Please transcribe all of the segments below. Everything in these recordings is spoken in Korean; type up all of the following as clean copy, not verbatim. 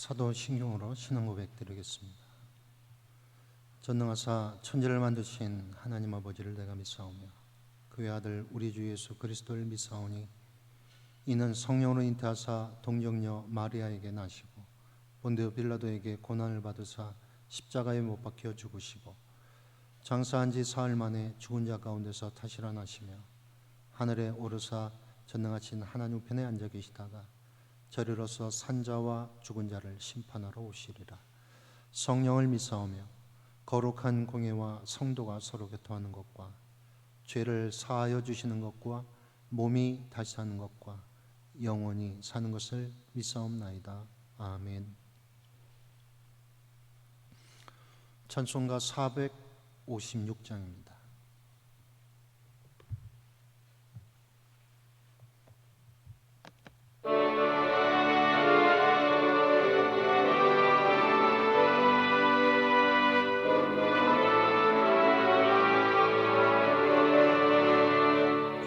사도신경으로 신앙 고백 드리겠습니다. 전능하사 천지를 만드신 하나님 아버지를 내가 믿사오며 그의 아들 우리 주 예수 그리스도를 믿사오니 이는 성령으로 잉태하사 동정녀 마리아에게 나시고 본디오 빌라도에게 고난을 받으사 십자가에 못 박혀 죽으시고 장사한 지 사흘 만에 죽은 자 가운데서 다시 일어나시며 하늘에 오르사 전능하신 하나님 우편에 앉아 계시다가 저리로서 산자와 죽은 자를 심판하러 오시리라. 성령을 믿사오며 거룩한 공예와 성도가 서로 교통하는 것과 죄를 사하여 주시는 것과 몸이 다시 사는 것과 영원히 사는 것을 믿사옵나이다. 아멘. 찬송가 456장입니다.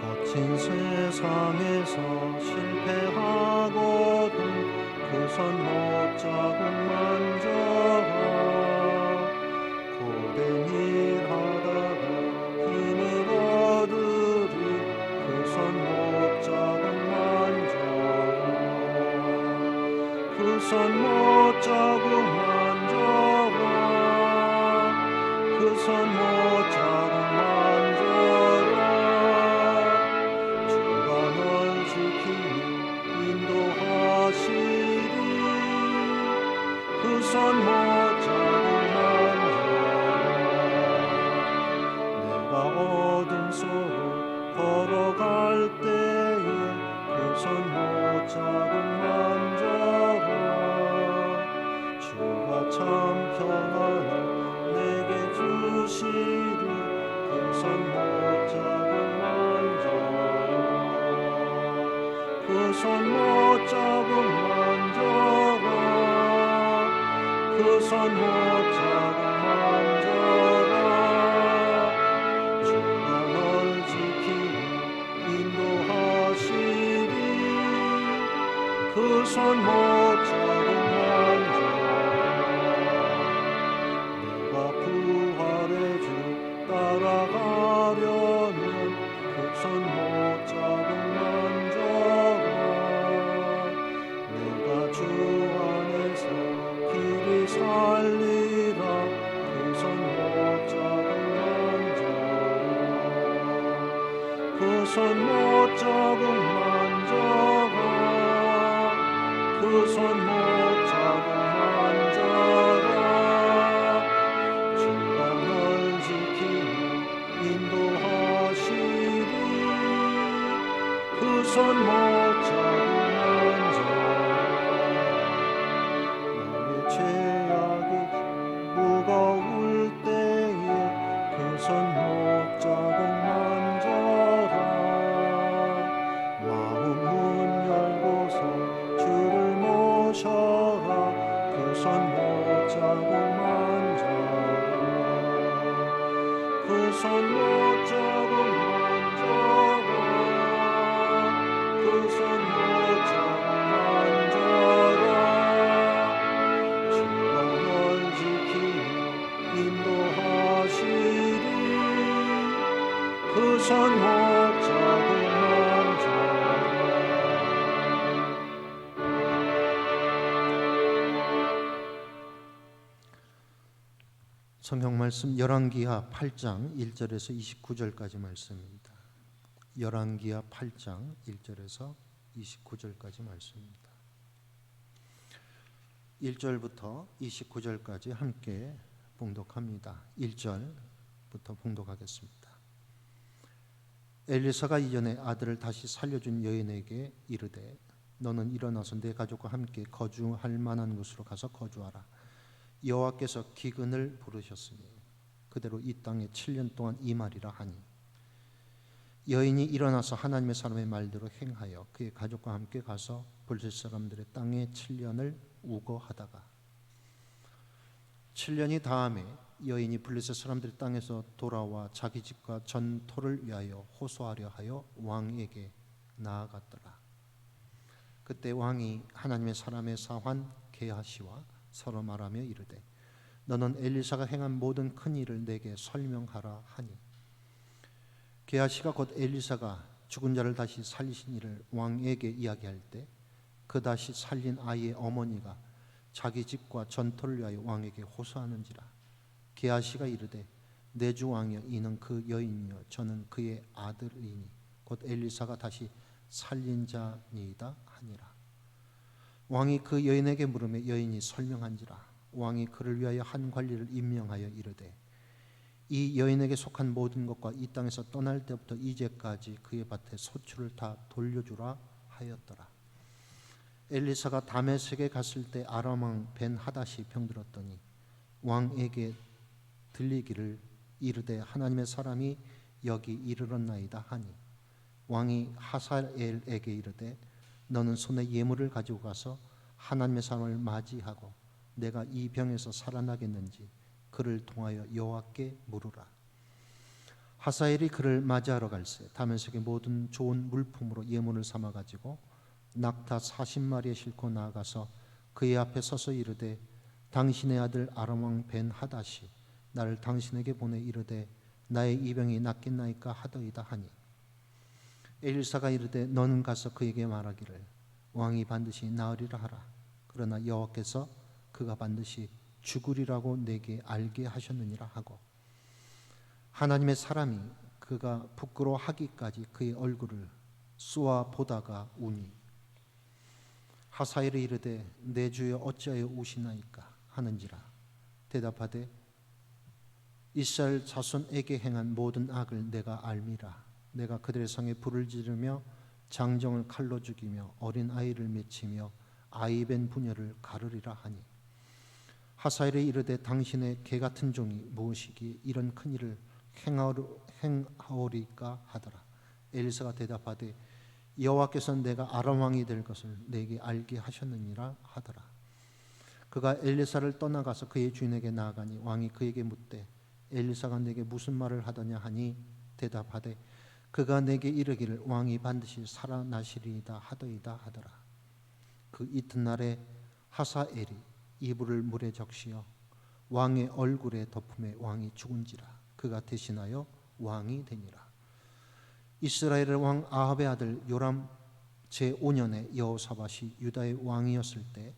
거친 세상에서 실패하고도 그 손 못자국 만져라. 고된 일하다가 힘을 얻으리 그 손 못자국 만져라. 그 손 못자국 만져라. 그 손 못자국 만져라. 주가 널 지키며 인도하시리. 그 손 못자국 만져라. 내가 어둠 속을 걸어갈 때에 그 손 못자국 만져라. 주가 참 평안을 내게 주시리. 그 손 못자국 만져라. 그 손 못자국 만져라. 그 손 못자국 만져라. 주가 널 지키며 인도하시리. 그 손 못자국 만져라. 내가 부활의 주 따라가려면 그 손 못자국 만져라. 내가 주 안에서 길이 살리라. 그 손 못자국 만져라. 그 손 못자국 만져라. 그 손 못자국 만져라. 주가 널 지키며 인도하시리. 그 손 못자국 만져라. 나의 죄악이 무거울 때에 그 손 못자국 만져라. 마음 문 열고서 주를 모셔라. 그 손 못자국 만져라. 그 손 못자국 만져라. 그 손 못자국 만져라. 주가 널 지키며 인도하시리. 그 손 못자국 만져라. 성경 말씀 열왕기하 8장 1절에서 29절까지 말씀입니다. 열왕기하 8장 1절에서 29절까지 말씀입니다. 1절부터 29절까지 함께 봉독합니다. 1절부터 봉독하겠습니다. 엘리사가 이전에 아들을 다시 살려준 여인에게 이르되 너는 일어나서 내 가족과 함께 거주할 만한 곳으로 가서 거주하라. 여호와께서 기근을 부르셨으니 그대로 이 땅에 7년 동안 임하리라 하니 여인이 일어나서 하나님의 사람의 말대로 행하여 그의 가족과 함께 가서 블레셋 사람들의 땅에 7년을 우거하다가 7년이 다음에 여인이 블레셋 사람들의 땅에서 돌아와 자기 집과 전토를 위하여 호소하려 하여 왕에게 나아갔더라. 그때 왕이 하나님의 사람의 사환 게하시와 서로 말하며 이르되 너는 엘리사가 행한 모든 큰 일을 내게 설명하라 하니 게하시가 곧 엘리사가 죽은 자를 다시 살리신 일을 왕에게 이야기할 때 그 다시 살린 아이의 어머니가 자기 집과 전토를 위하여 왕에게 호소하는지라. 게하시가 이르되 내 주 왕이여 이는 그 여인이요 저는 그의 아들이니 곧 엘리사가 다시 살린 자니이다 하니라. 왕이 그 여인에게 물으며 여인이 설명한지라. 왕이 그를 위하여 한 관리를 임명하여 이르되 이 여인에게 속한 모든 것과 이 땅에서 떠날 때부터 이제까지 그의 밭에 소출을 다 돌려주라 하였더라. 엘리사가 다메섹에 갔을 때 아람 왕 벤 하닷이 병들었더니 왕에게 들리기를 이르되 하나님의 사람이 여기 이르렀나이다 하니 왕이 하사엘에게 이르되 너는 손에 예물을 가지고 가서 하나님의 사람을 맞이하고 내가 이 병에서 살아나겠는지 그를 통하여 여호와께 물으라. 하사엘이 그를 맞이하러 갈새 다메섹의 모든 좋은 물품으로 예물을 삼아 가지고 낙타 40마리에 싣고 나아가서 그의 앞에 서서 이르되 당신의 아들 아람 왕 벤 하닷이 나를 당신에게 보내 이르되 나의 이 병이 낫겠나이까 하더이다 하니 엘리사가 이르되 너는 가서 그에게 말하기를 왕이 반드시 나으리라 하라. 그러나 여호와께서 그가 반드시 죽으리라고 내게 알게 하셨느니라 하고 하나님의 사람이 그가 부끄러워하기까지 그의 얼굴을 쏘아 보다가 우니 하사엘이 이르되 내 주여 어찌하여 우시나이까 하는지라. 대답하되 이스라엘 자손에게 행한 모든 악을 내가 알미라. 내가 그들의 성에 불을 지르며 장정을 칼로 죽이며 어린 아이를 맺히며 아이벤 부녀를 가르리라 하니 하사엘이 이르되 당신의 개 같은 종이 무엇이기에 이런 큰 일을 행하오리까 하더라. 엘리사가 대답하되 여호와께서는 내가 아람 왕이 될 것을 내게 알게 하셨느니라 하더라. 그가 엘리사를 떠나가서 그의 주인에게 나아가니 왕이 그에게 묻되 엘리사가 내게 무슨 말을 하더냐 하니 대답하되 그가 내게 이르기를 왕이 반드시 살아나시리이다 하더이다 하더라. 그 이튿날에 하사엘이 이불을 물에 적시어 왕의 얼굴에 덮음에 왕이 죽은지라. 그가 대신하여 왕이 되니라. 이스라엘의 왕 아합의 아들 요람 제5년에 여호사밧이 유다의 왕이었을 때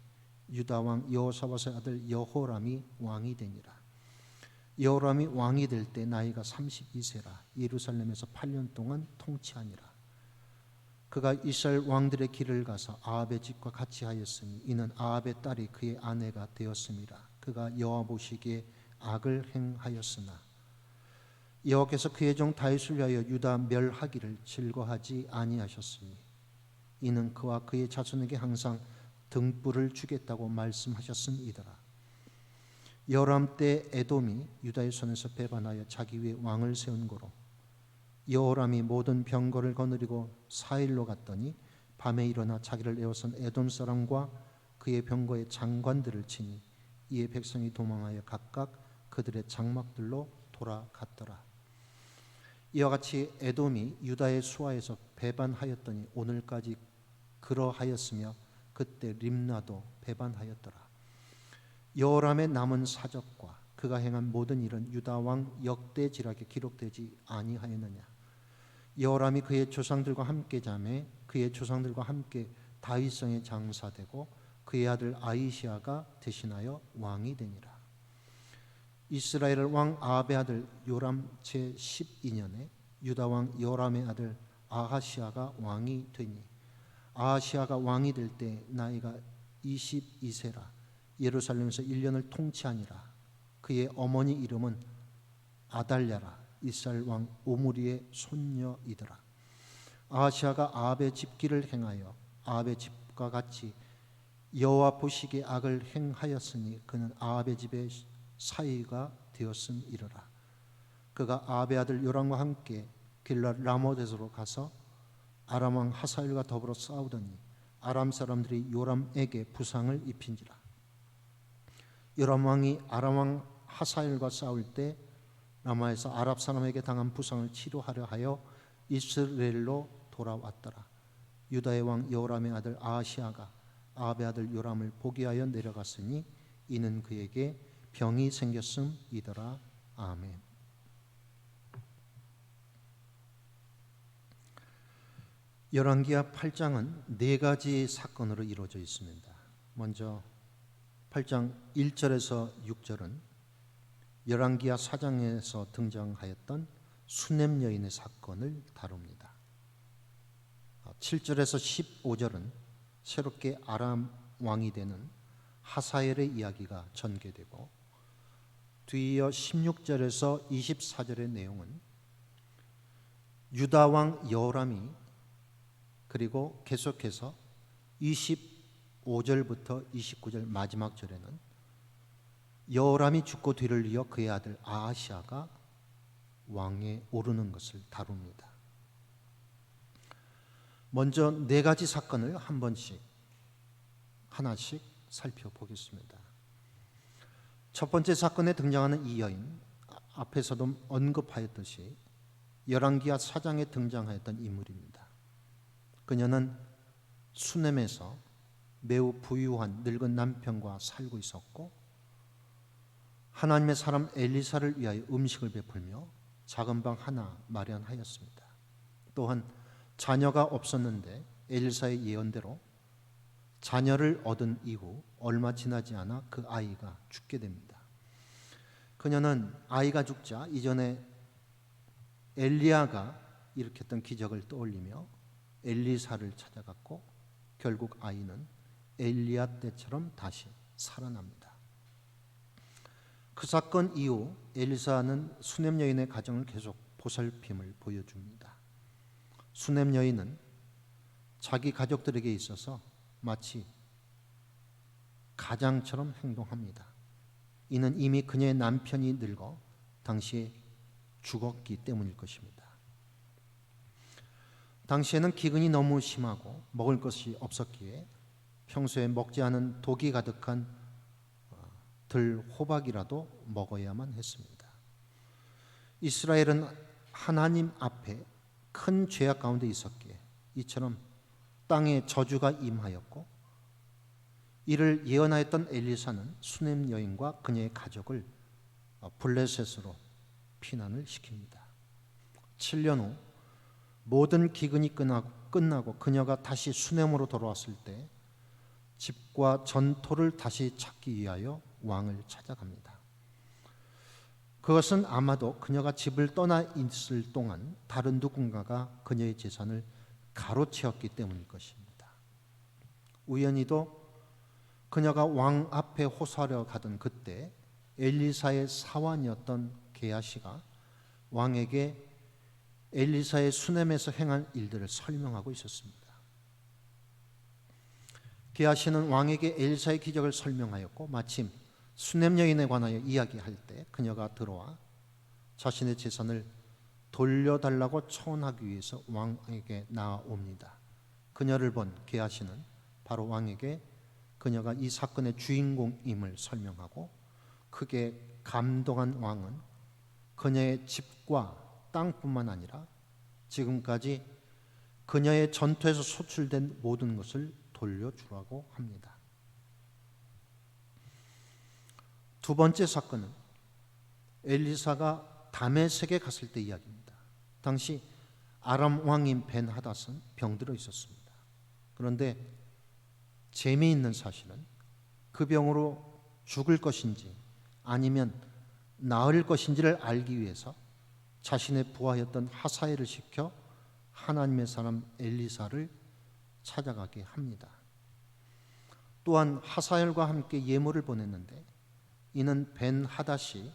유다 왕 여호사밧의 아들 여호람이 왕이 되니라. 여호람이 왕이 될 때 나이가 32세라. 예루살렘에서 8년 동안 통치하니라. 그가 이스라엘 왕들의 길을 가서 아합의 집과 같이 하였으니 이는 아합의 딸이 그의 아내가 되었음이라. 그가 여호와 보시기에 악을 행하였으나 여호와께서 그의 종 다윗을 위하여 유다 멸하기를 즐거하지 아니하셨으니 이는 그와 그의 자손에게 항상 등불을 주겠다고 말씀하셨음이더라. 여호람 때 에돔이 유다의 손에서 배반하여 자기 위에 왕을 세운 고로 여호람이 모든 병거를 거느리고 사일로 갔더니 밤에 일어나 자기를 에워선 에돔 사람과 그의 병거의 장관들을 치니 이에 백성이 도망하여 각각 그들의 장막들로 돌아갔더라. 이와 같이 에돔이 유다의 수하에서 배반하였더니 오늘까지 그러하였으며 그때 림나도 배반하였더라. 여호람의 남은 사적과 그가 행한 모든 일은 유다 왕 역대지락에 기록되지 아니하였느냐. 여호람이 그의 조상들과 함께 자매 그의 조상들과 함께 다윗성에 장사되고 그의 아들 아이시아가 대신하여 왕이 되니라. 이스라엘 왕 아합의 아들 요람 제12년에 유다 왕 여호람의 아들 아하시아가 왕이 되니 아하시아가 왕이 될 때 나이가 22세라. 예루살렘에서 1년을 통치하니라. 그의 어머니 이름은 아달랴라. 이스라엘 왕 오므리의 손녀이더라. 아하시아가 아합의 집기를 행하여 아합의 집과 같이 여호와 보시기에 악을 행하였으니 그는 아합의 집의 사위가 되었음이러라. 그가 아합의 아들 요람과 함께 길랏 라못에서로 가서 아람 왕 하사엘과 더불어 싸우더니 아람 사람들이 요람에게 부상을 입힌지라. 요람 왕이 아람 왕 하사엘과 싸울 때 라마에서 아랍 사람에게 당한 부상을 치료하려 하여 이스라엘로 돌아왔더라. 유다의 왕 여호람의 아들 아하시아가 아합의 아들 요람을 보게 하여 내려갔으니 이는 그에게 병이 생겼음이더라. 아멘. 열왕기하 8장은 네 가지 사건으로 이루어져 있습니다. 먼저 8장 1절에서 6절은 열왕기하 4장에서 등장하였던 수넴 여인의 사건을 다룹니다. 7절에서 15절은 새롭게 아람 왕이 되는 하사엘의 이야기가 전개되고, 뒤이어 16절에서 24절의 내용은 유다 왕 여호람이, 그리고 계속해서 25절부터 29절 마지막 절에는 여호람이 죽고 뒤를 이어 그의 아들 아하시아가 왕에 오르는 것을 다룹니다. 먼저 네 가지 사건을 한 번씩 하나씩 살펴보겠습니다. 첫 번째 사건에 등장하는 이 여인, 앞에서도 언급하였듯이 열왕기하 4장에 등장하였던 인물입니다. 그녀는 수넴에서 매우 부유한 늙은 남편과 살고 있었고, 하나님의 사람 엘리사를 위하여 음식을 베풀며 작은 방 하나 마련하였습니다. 또한 자녀가 없었는데 엘리사의 예언대로 자녀를 얻은 이후 얼마 지나지 않아 그 아이가 죽게 됩니다. 그녀는 아이가 죽자 이전에 엘리야가 일으켰던 기적을 떠올리며 엘리사를 찾아갔고, 결국 아이는 엘리야 때처럼 다시 살아납니다. 그 사건 이후 엘리사는 수넴 여인의 가정을 계속 보살핌을 보여줍니다. 수넴 여인은 자기 가족들에게 있어서 마치 가장처럼 행동합니다. 이는 이미 그녀의 남편이 늙어 당시에 죽었기 때문일 것입니다. 당시에는 기근이 너무 심하고 먹을 것이 없었기에 평소에 먹지 않은 독이 가득한 들호박이라도 먹어야만 했습니다. 이스라엘은 하나님 앞에 큰 죄악 가운데 있었기에 이처럼 땅에 저주가 임하였고, 이를 예언하였던 엘리사는 수넴 여인과 그녀의 가족을 블레셋으로 피난을 시킵니다. 7년 후 모든 기근이 끝나고 그녀가 다시 수넴으로 돌아왔을 때 집과 전토를 다시 찾기 위하여 왕을 찾아갑니다. 그것은 아마도 그녀가 집을 떠나 있을 동안 다른 누군가가 그녀의 재산을 가로채었기 때문일 것입니다. 우연히도 그녀가 왕 앞에 호소하려 가던 그때 엘리사의 사환이었던 게하시가 왕에게 엘리사의 수넴에서 행한 일들을 설명하고 있었습니다. 게하시는 왕에게 엘리사의 기적을 설명하였고, 마침 수넴 여인에 관하여 이야기할 때 그녀가 들어와 자신의 재산을 돌려달라고 청원하기 위해서 왕에게 나아옵니다. 그녀를 본 게하시는 바로 왕에게 그녀가 이 사건의 주인공임을 설명하고, 크게 감동한 왕은 그녀의 집과 땅뿐만 아니라 지금까지 그녀의 전투에서 소출된 모든 것을 돌려주라고 합니다. 두 번째 사건은 엘리사가 다메섹에 갔을 때 이야기입니다. 당시 아람 왕인 벤하닷은 병들어 있었습니다. 그런데 재미있는 사실은 그 병으로 죽을 것인지 아니면 나을 것인지를 알기 위해서 자신의 부하였던 하사엘을 시켜 하나님의 사람 엘리사를 찾아가게 합니다. 또한 하사엘과 함께 예물을 보냈는데, 이는 벤하닷이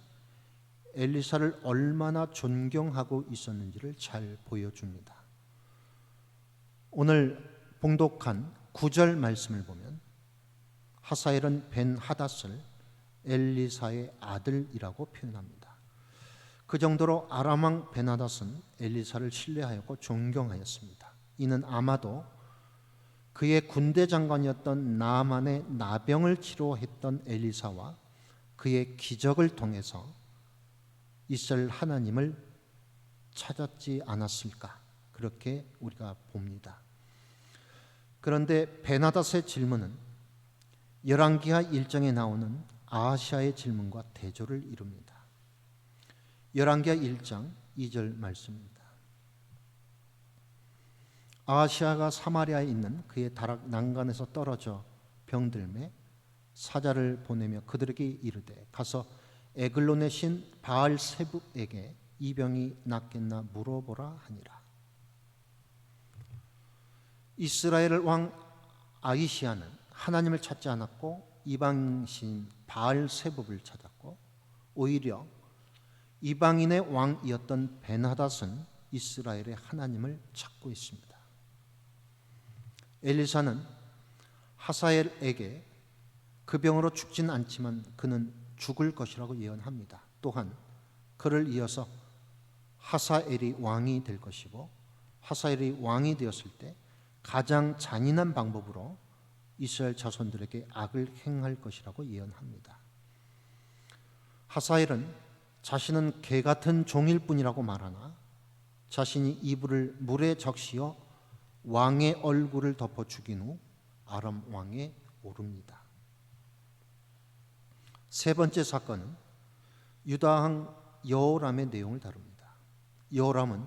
엘리사를 얼마나 존경하고 있었는지를 잘 보여줍니다. 오늘 봉독한 9절 말씀을 보면 하사엘은 벤하닷을 엘리사의 아들이라고 표현합니다. 그 정도로 아람 왕 벤하닷은 엘리사를 신뢰하였고 존경하였습니다. 이는 아마도 그의 군대 장관이었던 나아만의 나병을 치료했던 엘리사와 그의 기적을 통해서 이스라엘 하나님을 찾았지 않았을까, 그렇게 우리가 봅니다. 그런데 벤하닷의 질문은 열왕기하 1장에 나오는 아하시아의 질문과 대조를 이룹니다. 열왕기하 1장 2절 말씀입니다. 아하시아가 사마리아에 있는 그의 다락 난간에서 떨어져 병들매 사자를 보내며 그들에게 이르되 가서 에글론의 신 바알세불에게 이 병이 낫겠나 물어보라 하니라. 이스라엘 왕 아히시아는 하나님을 찾지 않았고 이방신 바알세불을 찾았고, 오히려 이방인의 왕이었던 벤하닷은 이스라엘의 하나님을 찾고 있습니다. 엘리사는 하사엘에게 그 병으로 죽지는 않지만 그는 죽을 것이라고 예언합니다. 또한 그를 이어서 하사엘이 왕이 될 것이고, 하사엘이 왕이 되었을 때 가장 잔인한 방법으로 이스라엘 자손들에게 악을 행할 것이라고 예언합니다. 하사엘은 자신은 개 같은 종일 뿐이라고 말하나 자신이 이불을 물에 적시어 왕의 얼굴을 덮어 죽인 후 아람 왕에 오릅니다. 세 번째 사건은 유다 왕 여호람의 내용을 다룹니다. 여호람은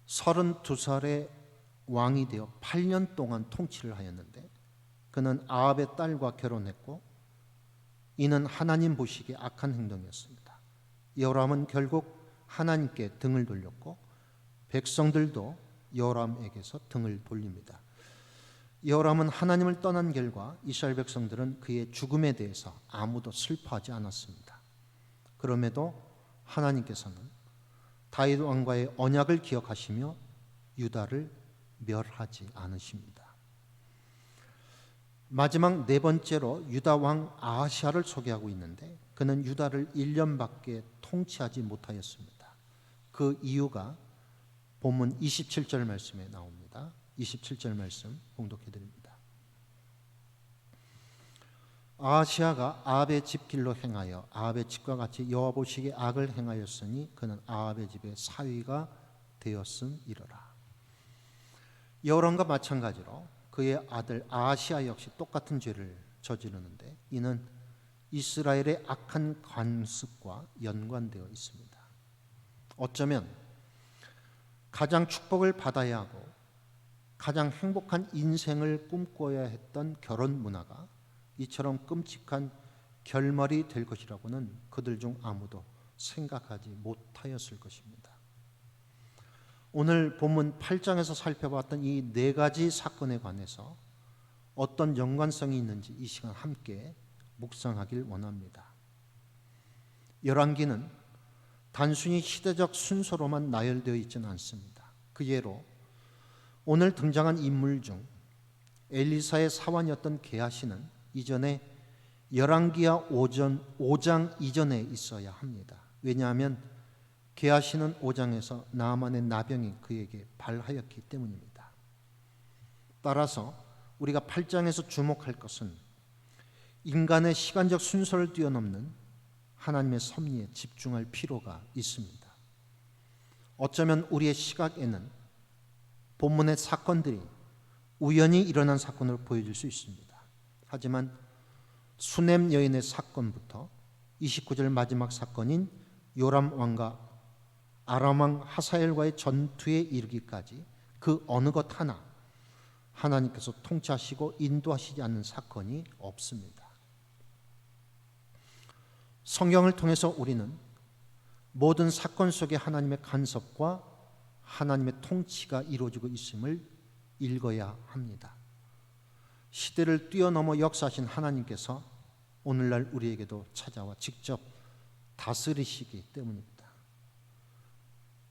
32살의 왕이 되어 8년 동안 통치를 하였는데, 그는 아합의 딸과 결혼했고 이는 하나님 보시기에 악한 행동이었습니다. 여호람은 결국 하나님께 등을 돌렸고 백성들도 여호람에게서 등을 돌립니다. 여호람은 하나님을 떠난 결과 이스라엘 백성들은 그의 죽음에 대해서 아무도 슬퍼하지 않았습니다. 그럼에도 하나님께서는 다윗 왕과의 언약을 기억하시며 유다를 멸하지 않으십니다. 마지막 네 번째로 유다 왕 아하시아를 소개하고 있는데, 그는 유다를 1년밖에 통치하지 못하였습니다. 그 이유가 본문 27절 말씀에 나옵니다. 27절 말씀 봉독해 드립니다. 아하시아가 아합의 집 길로 행하여 아합의 집과 같이 여호와 보시기에 악을 행하였으니 그는 아합의 집의 사위가 되었음이러라. 여호람과 마찬가지로 그의 아들 아하시아 역시 똑같은 죄를 저지르는데, 이는 이스라엘의 악한 관습과 연관되어 있습니다. 어쩌면 가장 축복을 받아야 하고 가장 행복한 인생을 꿈꿔야 했던 결혼 문화가 이처럼 끔찍한 결말이 될 것이라고는 그들 중 아무도 생각하지 못하였을 것입니다. 오늘 본문 8장에서 살펴봤던 이 네 가지 사건에 관해서 어떤 연관성이 있는지 이 시간 함께 묵상하길 원합니다. 열왕기는 단순히 시대적 순서로만 나열되어 있지는 않습니다. 그 예로 오늘 등장한 인물 중 엘리사의 사환이었던 게하시는 이전에 열왕기하 5장 이전에 있어야 합니다. 왜냐하면 게하시는 5장에서 나아만의 나병이 그에게 발하였기 때문입니다. 따라서 우리가 8장에서 주목할 것은 인간의 시간적 순서를 뛰어넘는 하나님의 섭리에 집중할 필요가 있습니다. 어쩌면 우리의 시각에는 본문의 사건들이 우연히 일어난 사건으로 보여질 수 있습니다. 하지만 수넴 여인의 사건부터 29절 마지막 사건인 요람 왕과 아람 왕 하사엘과의 전투에 이르기까지 그 어느 것 하나 하나님께서 통치하시고 인도하시지 않는 사건이 없습니다. 성경을 통해서 우리는 모든 사건 속에 하나님의 간섭과 하나님의 통치가 이루어지고 있음을 읽어야 합니다. 시대를 뛰어넘어 역사하신 하나님께서 오늘날 우리에게도 찾아와 직접 다스리시기 때문입니다.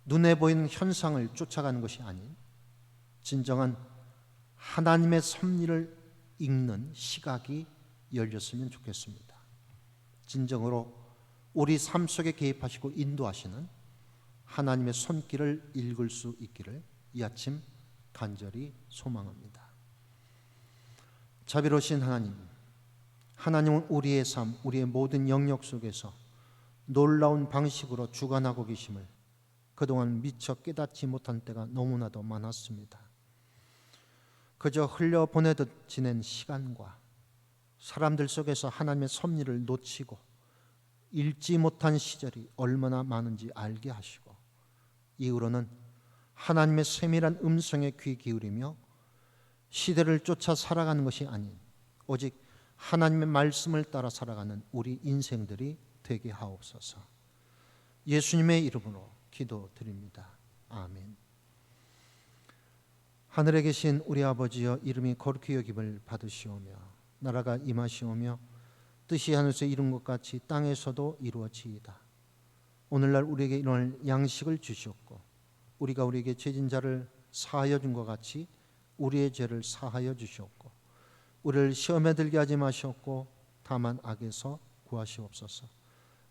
눈에 보이는 현상을 쫓아가는 것이 아닌 진정한 하나님의 섭리를 읽는 시각이 열렸으면 좋겠습니다. 진정으로 우리 삶 속에 개입하시고 인도하시는 하나님의 손길을 읽을 수 있기를 이 아침 간절히 소망합니다. 자비로우신 하나님, 하나님은 우리의 삶, 우리의 모든 영역 속에서 놀라운 방식으로 주관하고 계심을 그동안 미처 깨닫지 못한 때가 너무나도 많았습니다. 그저 흘려보내듯 지낸 시간과 사람들 속에서 하나님의 섭리를 놓치고 읽지 못한 시절이 얼마나 많은지 알게 하시고, 이후로는 하나님의 세밀한 음성에 귀 기울이며 시대를 쫓아 살아가는 것이 아닌 오직 하나님의 말씀을 따라 살아가는 우리 인생들이 되게 하옵소서. 예수님의 이름으로 기도드립니다. 아멘. 하늘에 계신 우리 아버지여, 이름이 거룩히 여김을 받으시오며 나라가 임하시오며 뜻이 하늘에서 이룬 것 같이 땅에서도 이루어지이다. 오늘날 우리에게 일어날 양식을 주시옵고 우리가 우리에게 죄진 자를 사하여 준 것 같이 우리의 죄를 사하여 주시옵고 우리를 시험에 들게 하지 마시옵고 다만 악에서 구하시옵소서.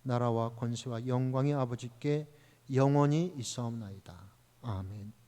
나라와 권세와 영광이 아버지께 영원히 있사옵나이다. 아멘.